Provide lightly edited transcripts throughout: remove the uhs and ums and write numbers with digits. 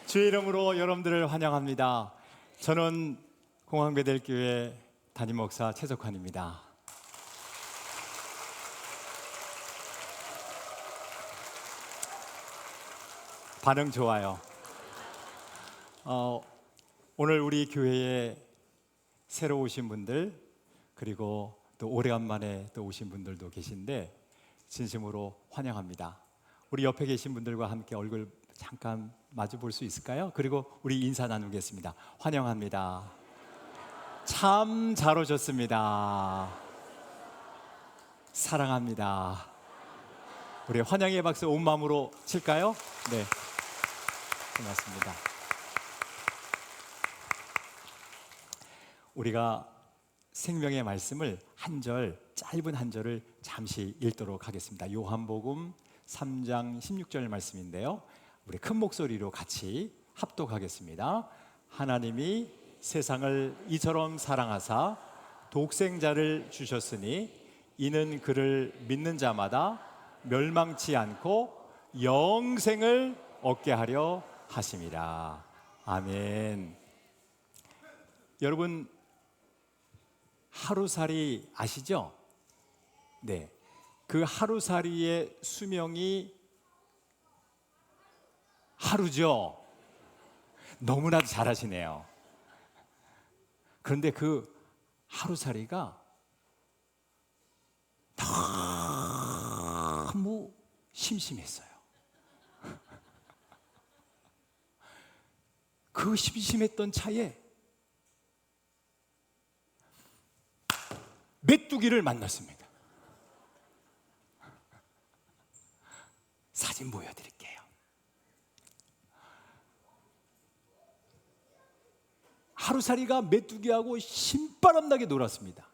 주의 이름으로 여러분들을 환영합니다. 저는 공항베델교회 담임 목사 최석환입니다. 반응 좋아요. 오늘 우리 교회에 새로 오신 분들, 그리고 또 오래간만에 또 오신 분들도 계신데 진심으로 환영합니다. 우리 옆에 계신 분들과 함께 얼굴 잠깐 마주 볼 수 있을까요? 그리고 우리 인사 나누겠습니다. 환영합니다. 참 잘 오셨습니다. 사랑합니다. 우리 환영의 박수 온 마음으로 칠까요? 네, 고맙습니다. 우리가 생명의 말씀을 한 절, 짧은 한 절을 잠시 읽도록 하겠습니다. 요한복음 3장 16절 말씀인데요, 우리 큰 목소리로 같이 합독하겠습니다. 하나님이 세상을 이처럼 사랑하사 독생자를 주셨으니 이는 그를 믿는 자마다 멸망치 않고 영생을 얻게 하려 하심이라. 아멘. 여러분, 하루살이 아시죠? 네, 그 하루살이의 수명이 하루죠. 너무나도 잘하시네요. 그런데 그 하루살이가 너무 심심했어요. 그 심심했던 차에 메뚜기를 만났습니다. 사진 보여드릴게요. 하루살이가 메뚜기하고 신바람나게 놀았습니다.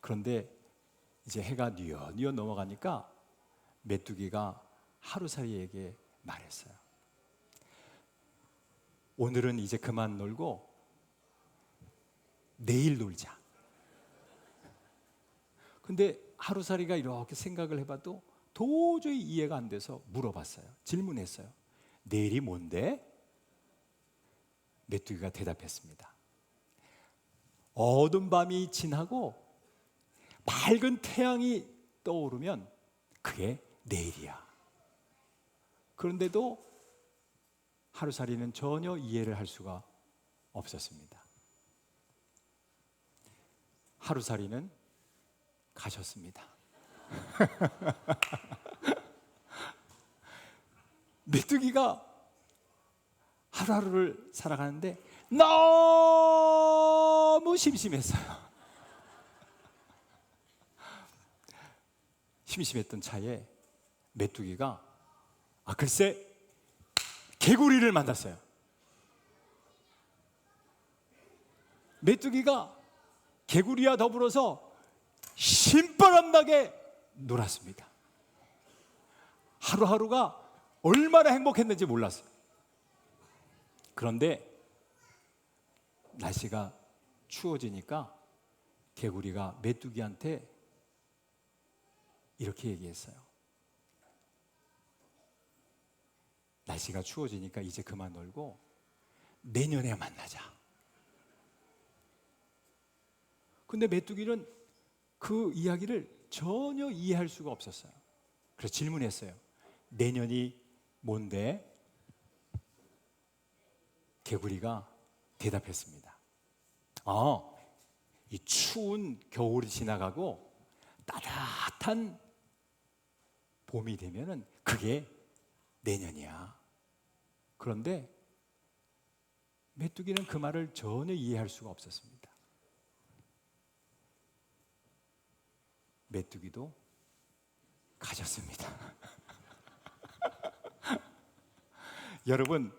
그런데 이제 해가 뉘엿뉘엿 넘어가니까 메뚜기가 하루살이에게 말했어요. 오늘은 이제 그만 놀고 내일 놀자. 근데 하루살이가 이렇게 생각을 해봐도 도저히 이해가 안 돼서 물어봤어요. 질문했어요. 내일이 뭔데? 메뚜기가 대답했습니다. 어두운 밤이 지나고 맑은 태양이 떠오르면 그게 내일이야. 그런데도 하루살이는 전혀 이해를 할 수가 없었습니다. 하루살이는 가셨습니다. 메뚜기가 하루하루를 살아가는데 너무 심심했어요. 심심했던 차에 메뚜기가 글쎄 개구리를 만났어요. 메뚜기가 개구리와 더불어서 신바람나게 놀았습니다. 하루하루가 얼마나 행복했는지 몰랐어요. 그런데 날씨가 추워지니까 개구리가 메뚜기한테 이렇게 얘기했어요. 날씨가 추워지니까 이제 그만 놀고 내년에 만나자. 근데 메뚜기는 그 이야기를 전혀 이해할 수가 없었어요. 그래서 질문했어요. 내년이 뭔데? 개구리가 대답했습니다. 이 추운 겨울이 지나가고 따뜻한 봄이 되면은 그게 내년이야. 그런데 메뚜기는 그 말을 전혀 이해할 수가 없었습니다. 메뚜기도 가셨습니다. 여러분,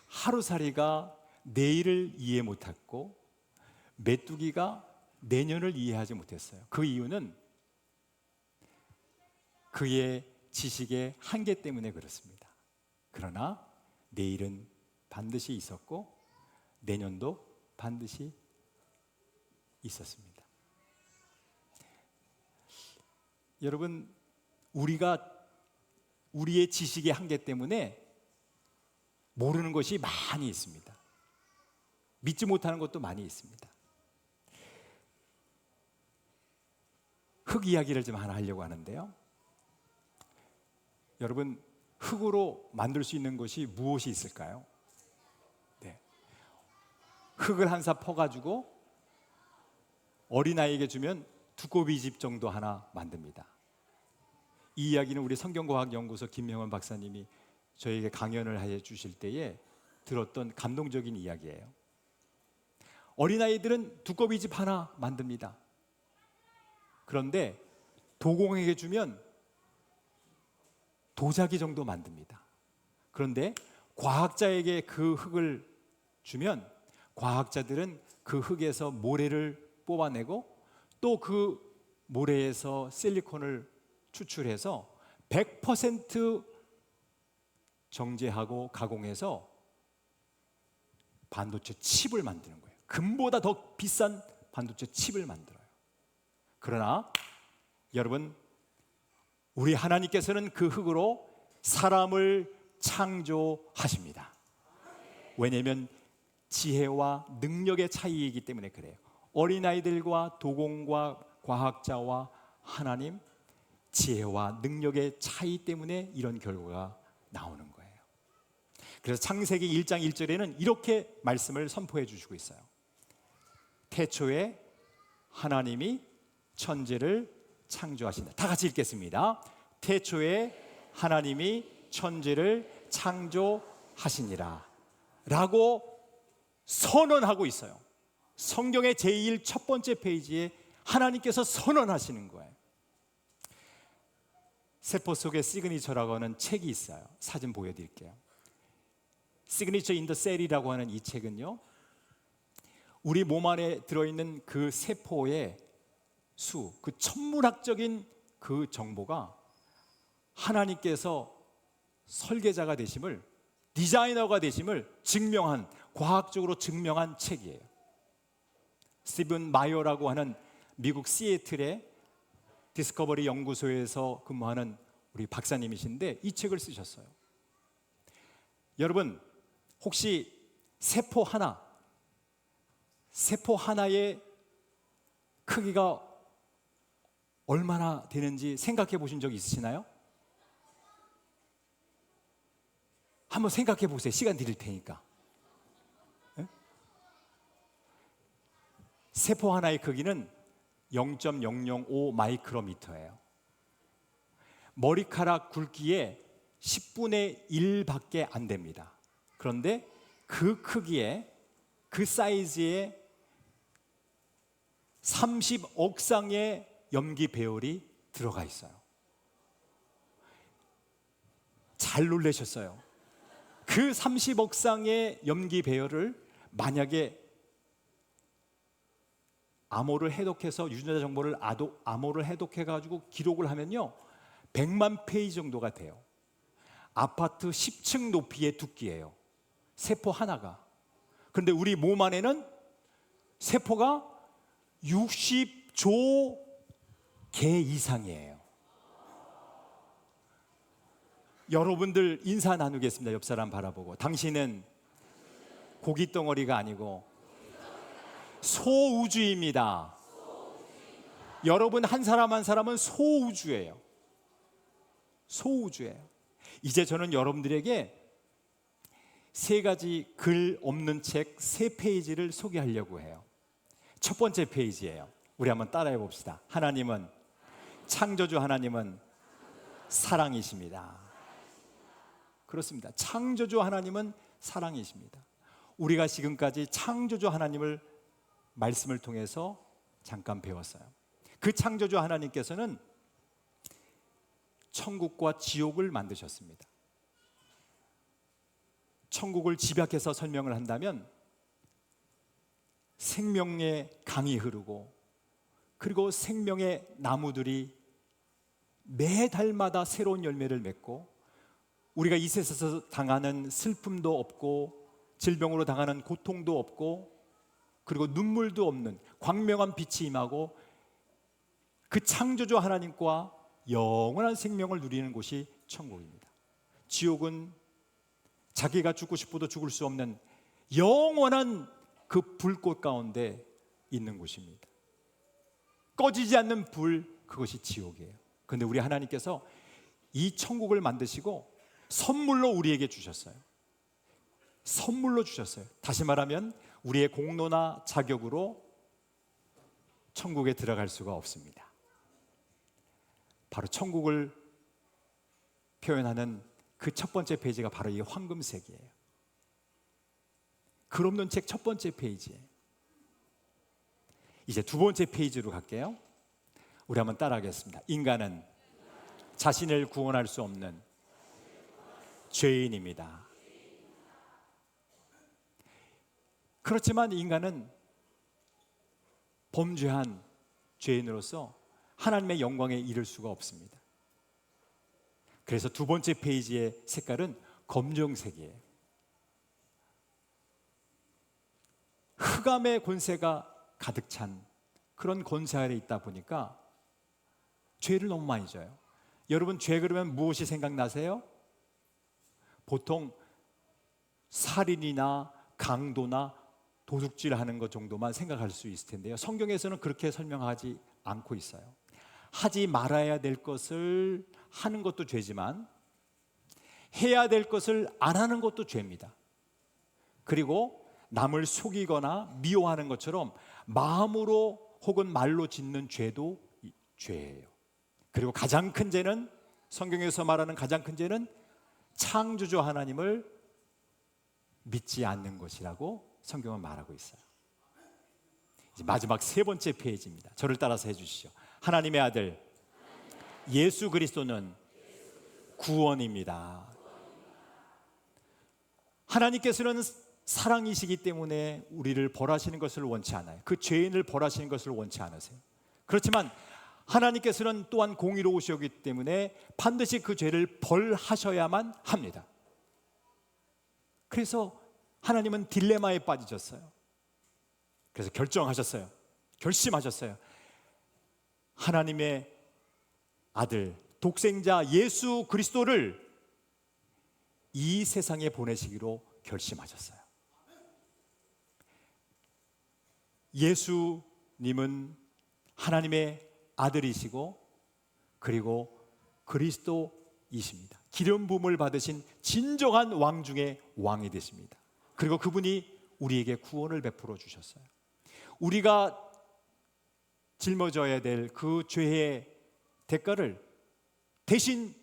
하루살이가 내일을 이해 못했고 메뚜기가 내년을 이해하지 못했어요. 그 이유는 그의 지식의 한계 때문에 그렇습니다. 그러나 내일은 반드시 있었고 내년도 반드시 있었습니다. 여러분, 우리가 우리의 지식의 한계 때문에 모르는 것이 많이 있습니다. 믿지 못하는 것도 많이 있습니다. 흙 이야기를 좀 하나 하려고 하는데요. 여러분, 흙으로 만들 수 있는 것이 무엇이 있을까요? 네. 흙을 한 사 퍼가지고 어린아이에게 주면 두꺼비집 정도 하나 만듭니다. 이 이야기는 우리 성경과학연구소 김명원 박사님이 저에게 강연을 해 주실 때에 들었던 감동적인 이야기예요. 어린아이들은 두꺼비집 하나 만듭니다. 그런데 도공에게 주면 도자기 정도 만듭니다. 그런데 과학자에게 그 흙을 주면 과학자들은 그 흙에서 모래를 뽑아내고 또 그 모래에서 실리콘을 추출해서 100% 정제하고 가공해서 반도체 칩을 만드는 거예요. 금보다 더 비싼 반도체 칩을 만들어요. 그러나 여러분, 우리 하나님께서는 그 흙으로 사람을 창조하십니다. 왜냐하면 지혜와 능력의 차이이기 때문에 그래요. 어린아이들과 도공과 과학자와 하나님, 지혜와 능력의 차이 때문에 이런 결과가 나오는 거예요. 그래서 창세기 1장 1절에는 이렇게 말씀을 선포해 주시고 있어요. 태초에 하나님이 천지를 창조하신다. 다 같이 읽겠습니다. 태초에 하나님이 천지를 창조하시니라 라고 선언하고 있어요. 성경의 제1 첫 번째 페이지에 하나님께서 선언하시는 거예요. 세포 속에 시그니처라고 하는 책이 있어요. 사진 보여드릴게요. 시그니처 인 더 셀이라고 하는 이 책은요, 우리 몸 안에 들어있는 그 세포의 수, 그 천문학적인 그 정보가 하나님께서 설계자가 되심을, 디자이너가 되심을 증명한, 과학적으로 증명한 책이에요. 스티븐 마이어라고 하는 미국 시애틀의 디스커버리 연구소에서 근무하는 우리 박사님이신데 이 책을 쓰셨어요. 여러분, 혹시 세포 하나의 크기가 얼마나 되는지 생각해 보신 적 있으시나요? 한번 생각해 보세요. 시간 드릴 테니까. 네? 세포 하나의 크기는 0.005 마이크로미터예요. 머리카락 굵기에 10분의 1밖에 안 됩니다. 그런데 그 크기에, 그 사이즈에 30억 쌍의 염기 배열이 들어가 있어요. 잘 놀라셨어요. 그 30억 쌍의 염기 배열을 만약에 암호를 해독해서 유전자 정보를 암호를 해독해 가지고 기록을 하면요, 100만 페이지 정도가 돼요. 아파트 10층 높이의 두께예요. 세포 하나가. 그런데 우리 몸 안에는 세포가 60조 개 이상이에요. 여러분들 인사 나누겠습니다. 옆 사람 바라보고. 당신은 고기 덩어리가 아니고 소우주입니다. 여러분 한 사람 한 사람은 소우주예요. 소우주예요. 이제 저는 여러분들에게 세 가지 글 없는 책 3페이지를 소개하려고 해요. 첫 번째 페이지예요. 우리 한번 따라해 봅시다. 하나님은, 창조주 하나님은 사랑이십니다. 그렇습니다. 창조주 하나님은 사랑이십니다. 우리가 지금까지 창조주 하나님을 말씀을 통해서 잠깐 배웠어요. 그 창조주 하나님께서는 천국과 지옥을 만드셨습니다. 천국을 집약해서 설명을 한다면 생명의 강이 흐르고, 그리고 생명의 나무들이 매 달마다 새로운 열매를 맺고, 우리가 이 세상에서 당하는 슬픔도 없고 질병으로 당하는 고통도 없고, 그리고 눈물도 없는 광명한 빛이 임하고, 그 창조주 하나님과 영원한 생명을 누리는 곳이 천국입니다. 지옥은 자기가 죽고 싶어도 죽을 수 없는 영원한 그 불꽃 가운데 있는 곳입니다. 꺼지지 않는 불, 그것이 지옥이에요. 그런데 우리 하나님께서 이 천국을 만드시고 선물로 우리에게 주셨어요. 선물로 주셨어요. 다시 말하면 우리의 공로나 자격으로 천국에 들어갈 수가 없습니다. 바로 천국을 표현하는 그 첫 번째 페이지가 바로 이 황금색이에요. 글 없는 책 첫 번째 페이지예요. 이제 두 번째 페이지로 갈게요. 우리 한번 따라하겠습니다. 인간은 자신을 구원할 수 없는 죄인입니다. 그렇지만 인간은 범죄한 죄인으로서 하나님의 영광에 이를 수가 없습니다. 그래서 두 번째 페이지의 색깔은 검정색이에요. 흑암의 권세가 가득 찬 그런 권세 아래 있다 보니까 죄를 너무 많이 져요. 여러분, 죄 그러면 무엇이 생각나세요? 보통 살인이나 강도나 도둑질하는 것 정도만 생각할 수 있을 텐데요, 성경에서는 그렇게 설명하지 않고 있어요. 하지 말아야 될 것을 하는 것도 죄지만 해야 될 것을 안 하는 것도 죄입니다. 그리고 남을 속이거나 미워하는 것처럼 마음으로 혹은 말로 짓는 죄도 죄예요. 그리고 가장 큰 죄는, 성경에서 말하는 가장 큰 죄는 창조주 하나님을 믿지 않는 것이라고 성경은 말하고 있어요. 이제 마지막 세 번째 페이지입니다. 저를 따라서 해주시죠. 하나님의 아들 예수 그리스도는 구원입니다. 하나님께서는 사랑이시기 때문에 우리를 벌하시는 것을 원치 않아요. 그 죄인을 벌하시는 것을 원치 않으세요. 그렇지만 하나님께서는 또한 공의로우시기 때문에 반드시 그 죄를 벌하셔야만 합니다. 그래서 하나님은 딜레마에 빠지셨어요. 그래서 결정하셨어요. 결심하셨어요. 하나님의 아들, 독생자 예수 그리스도를 이 세상에 보내시기로 결심하셨어요. 예수님은 하나님의 아들이시고 그리고 그리스도이십니다. 기름 부음을 받으신 진정한 왕 중의 왕이 되십니다. 그리고 그분이 우리에게 구원을 베풀어 주셨어요. 우리가 짊어져야 될 그 죄의 대가를 대신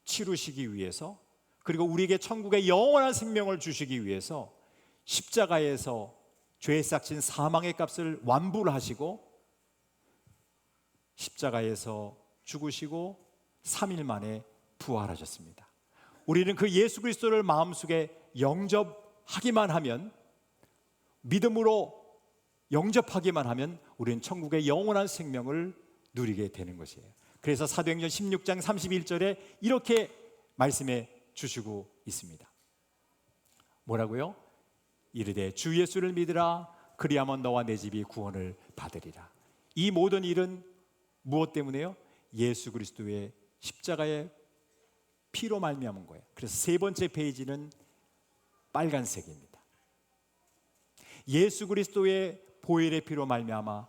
치르시기 위해서, 그리고 우리에게 천국의 영원한 생명을 주시기 위해서 십자가에서 죄에 싹친 사망의 값을 완부를 하시고 십자가에서 죽으시고 3일 만에 부활하셨습니다. 우리는 그 예수 그리스도를 마음속에 영접하기만 하면, 믿음으로 영접하기만 하면 우리는 천국의 영원한 생명을 누리게 되는 것이에요. 그래서 사도행전 16장 31절에 이렇게 말씀해 주시고 있습니다. 뭐라고요? 이르되 주 예수를 믿으라. 그리하면 너와 내 집이 구원을 받으리라. 이 모든 일은 무엇 때문에요? 예수 그리스도의 십자가의 피로 말미암은 거예요. 그래서 세 번째 페이지는 빨간색입니다. 예수 그리스도의 보혈의 피로 말미암아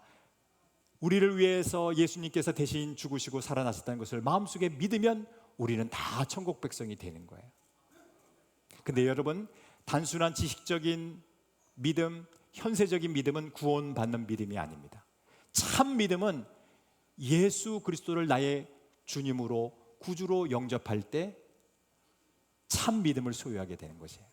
우리를 위해서 예수님께서 대신 죽으시고 살아나셨다는 것을 마음속에 믿으면 우리는 다 천국 백성이 되는 거예요. 근데 여러분, 단순한 지식적인 믿음, 현세적인 믿음은 구원받는 믿음이 아닙니다. 참 믿음은 예수 그리스도를 나의 주님으로 구주로 영접할 때 참 믿음을 소유하게 되는 것이에요.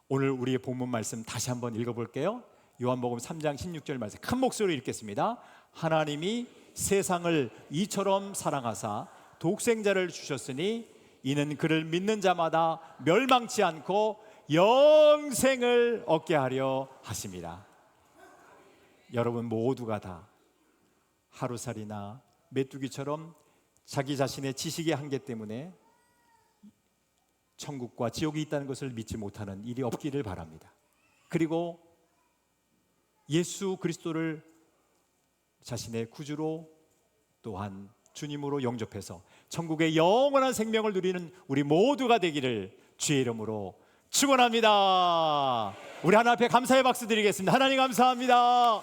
오늘 우리의 본문 말씀 다시 한번 읽어볼게요. 요한복음 3장 16절 말씀 큰 목소리로 읽겠습니다. 하나님이 세상을 이처럼 사랑하사 독생자를 주셨으니 이는 그를 믿는 자마다 멸망치 않고 영생을 얻게 하려 하심이라. 여러분 모두가 다 하루살이나 메뚜기처럼 자기 자신의 지식의 한계 때문에 천국과 지옥이 있다는 것을 믿지 못하는 일이 없기를 바랍니다. 그리고 예수 그리스도를 자신의 구주로 또한 주님으로 영접해서 천국의 영원한 생명을 누리는 우리 모두가 되기를 주의 이름으로 축원합니다. 우리 하나님 앞에 감사의 박수 드리겠습니다. 하나님 감사합니다.